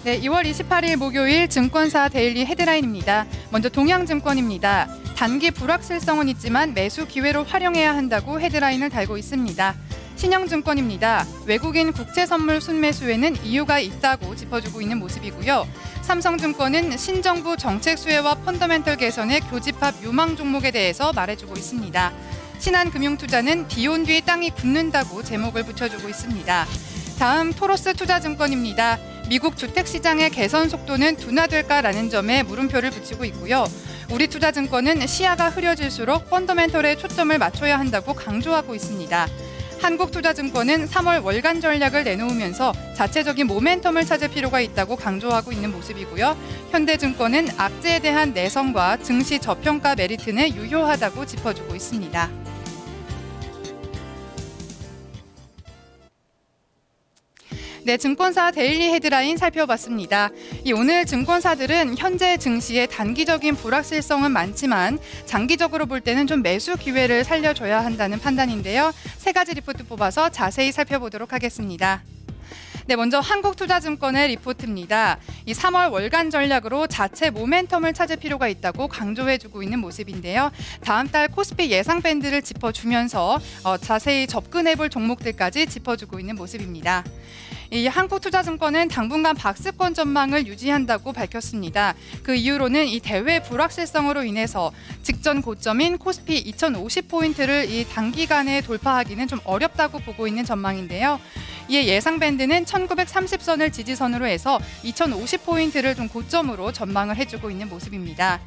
네, 2월 28일 목요일 증권사 데일리 헤드라인입니다. 먼저 동양증권입니다. 단기 불확실성은 있지만 매수 기회로 활용해야 한다고 헤드라인을 달고 있습니다. 신영증권입니다. 외국인 국채선물 순매수에는 이유가 있다고 짚어주고 있는 모습이고요. 삼성증권은 신정부 정책 수혜와 펀더멘털 개선의 교집합 유망 종목에 대해서 말해주고 있습니다. 신한금융투자는 비 온 뒤 땅이 굳는다고 제목을 붙여주고 있습니다. 다음 토로스 투자증권입니다. 미국 주택시장의 개선 속도는 둔화될까라는 점에 물음표를 붙이고 있고요. 우리투자증권은 시야가 흐려질수록 펀더멘털에 초점을 맞춰야 한다고 강조하고 있습니다. 한국투자증권은 3월 월간 전략을 내놓으면서 자체적인 모멘텀을 찾을 필요가 있다고 강조하고 있는 모습이고요. 현대증권은 악재에 대한 내성과 증시 저평가 메리트는 유효하다고 짚어주고 있습니다. 네, 증권사 데일리 헤드라인 살펴봤습니다. 오늘 증권사들은 현재 증시의 단기적인 불확실성은 많지만 장기적으로 볼 때는 좀 매수 기회를 살려줘야 한다는 판단인데요. 세 가지 리포트 뽑아서 자세히 살펴보도록 하겠습니다. 네, 먼저 한국투자증권의 리포트입니다. 이 3월 월간 전략으로 자체 모멘텀을 찾을 필요가 있다고 강조해주고 있는 모습인데요. 다음 달 코스피 예상 밴드를 짚어주면서 자세히 접근해볼 종목들까지 짚어주고 있는 모습입니다. 이 한국투자증권은 당분간 박스권 전망을 유지한다고 밝혔습니다. 그 이유로는 이 대외 불확실성으로 인해서 직전 고점인 코스피 2050포인트를 이 단기간에 돌파하기는 좀 어렵다고 보고 있는 전망인데요. 이에 예상 밴드는 1930선을 지지선으로 해서 2050포인트를 좀 고점으로 전망을 해주고 있는 모습입니다.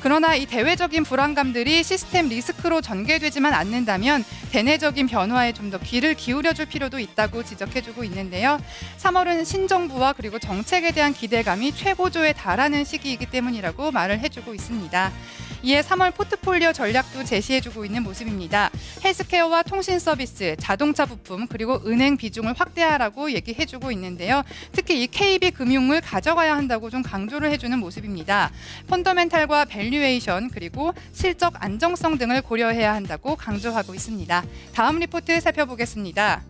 그러나 이 대외적인 불안감들이 시스템 리스크로 전개되지만 않는다면 대내적인 변화에 좀 더 귀를 기울여줄 필요도 있다고 지적해주고 있는데요. 3월은 신정부와 그리고 정책에 대한 기대감이 최고조에 달하는 시기이기 때문이라고 말을 해주고 있습니다. 이에 3월 포트폴리오 전략도 제시해주고 있는 모습입니다. 헬스케어와 통신 서비스, 자동차 부품, 그리고 은행 비중을 확대하라고 얘기해주고 있는데요. 특히 이 KB금융을 가져가야 한다고 좀 강조를 해주는 모습입니다. 펀더멘탈과 밸류에이션, 그리고 실적 안정성 등을 고려해야 한다고 강조하고 있습니다. 다음 리포트 살펴보겠습니다.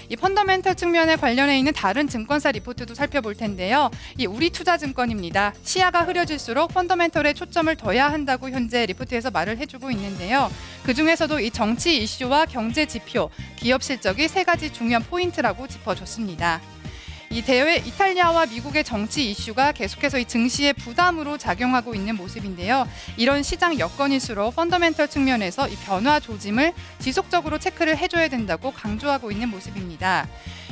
이 펀더멘털 측면에 관련해 있는 다른 증권사 리포트도 살펴볼 텐데요. 이 우리투자증권입니다. 시야가 흐려질수록 펀더멘털에 초점을 둬야 한다고 현재 리포트에서 말을 해주고 있는데요. 그중에서도 이 정치 이슈와 경제 지표, 기업 실적이 세 가지 중요한 포인트라고 짚어줬습니다. 이 대외 이탈리아와 미국의 정치 이슈가 계속해서 이 증시에 부담으로 작용하고 있는 모습인데요. 이런 시장 여건일수록 펀더멘털 측면에서 이 변화 조짐을 지속적으로 체크를 해줘야 된다고 강조하고 있는 모습입니다.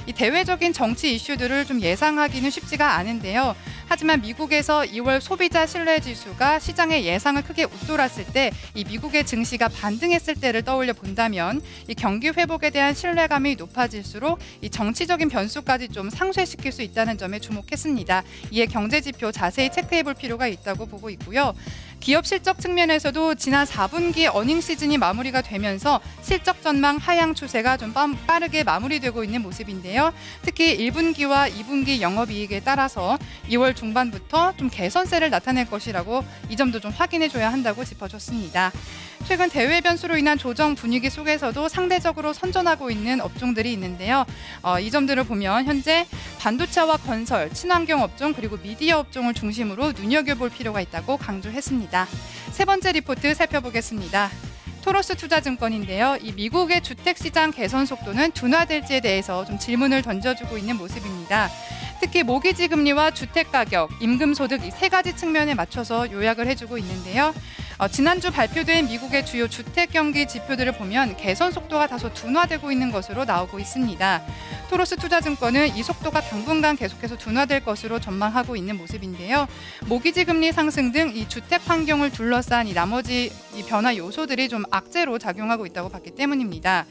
이 대외적인 정치 이슈들을 좀 예상하기는 쉽지가 않은데요. 하지만 미국에서 2월 소비자 신뢰 지수가 시장의 예상을 크게 웃돌았을 때 이 미국의 증시가 반등했을 때를 떠올려 본다면 이 경기 회복에 대한 신뢰감이 높아질수록 이 정치적인 변수까지 좀 상쇄시킬 수 있다는 점에 주목했습니다. 이에 경제 지표 자세히 체크해 볼 필요가 있다고 보고 있고요. 기업 실적 측면에서도 지난 4분기 어닝 시즌이 마무리가 되면서 실적 전망 하향 추세가 좀 빠르게 마무리되고 있는 모습인데요. 특히 1분기와 2분기 영업이익에 따라서 2월 중반부터 좀 개선세를 나타낼 것이라고 이 점도 좀 확인해 줘야 한다고 짚어줬습니다. 최근 대외 변수로 인한 조정 분위기 속에서도 상대적으로 선전하고 있는 업종들이 있는데요. 이 점들을 보면 현재 반도체와 건설, 친환경 업종 그리고 미디어 업종을 중심으로 눈여겨볼 필요가 있다고 강조했습니다. 세 번째 리포트 살펴보겠습니다. 토로스 투자증권인데요. 이 미국의 주택시장 개선 속도는 둔화될지에 대해서 좀 질문을 던져주고 있는 모습입니다. 특히 모기지 금리와 주택가격, 임금소득 이 세 가지 측면에 맞춰서 요약을 해주고 있는데요. 지난주 발표된 미국의 주요 주택 경기 지표들을 보면 개선 속도가 다소 둔화되고 있는 것으로 나오고 있습니다. 토로스 투자증권은 이 속도가 당분간 계속해서 둔화될 것으로 전망하고 있는 모습인데요. 모기지 금리 상승 등 이 주택 환경을 둘러싼 이 나머지 이 변화 요소들이 좀 악재로 작용하고 있다고 봤기 때문입니다.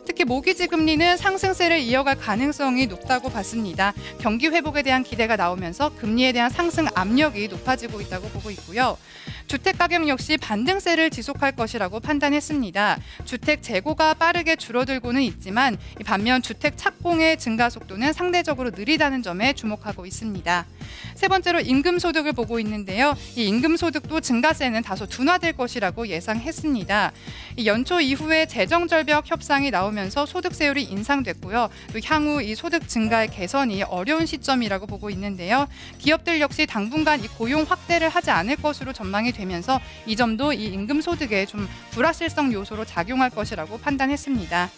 특히 모기지 금리는 상승세를 이어갈 가능성이 높다고 봤습니다. 경기 회복에 대한 기대가 나오면서 금리에 대한 상승 압력이 높아지고 있다고 보고 있고요. 주택 가격 역시 반등세를 지속할 것이라고 판단했습니다. 주택 재고가 빠르게 줄어들고는 있지만 반면 주택 착공의 증가 속도는 상대적으로 느리다는 점에 주목하고 있습니다. 세 번째로 임금소득을 보고 있는데요. 이 임금소득도 증가세는 다소 둔화될 것이라고 예상했습니다. 이 연초 이후에 재정절벽 협상이 나오면서 나오면서 소득세율이 인상됐고요. 또 향후 이 소득 증가의 개선이 어려운 시점이라고 보고 있는데요. 기업들 역시 당분간 이 고용 확대를 하지 않을 것으로 전망이 되면서 이 점도 이 임금 소득에 좀 불확실성 요소로 작용할 것이라고 판단했습니다.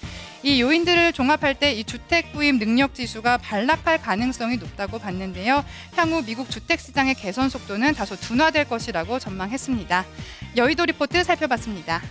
이 요인들을 종합할 때 이 주택 구입 능력 지수가 반락할 가능성이 높다고 봤는데요. 향후 미국 주택 시장의 개선 속도는 다소 둔화될 것이라고 전망했습니다. 여의도 리포트 살펴봤습니다.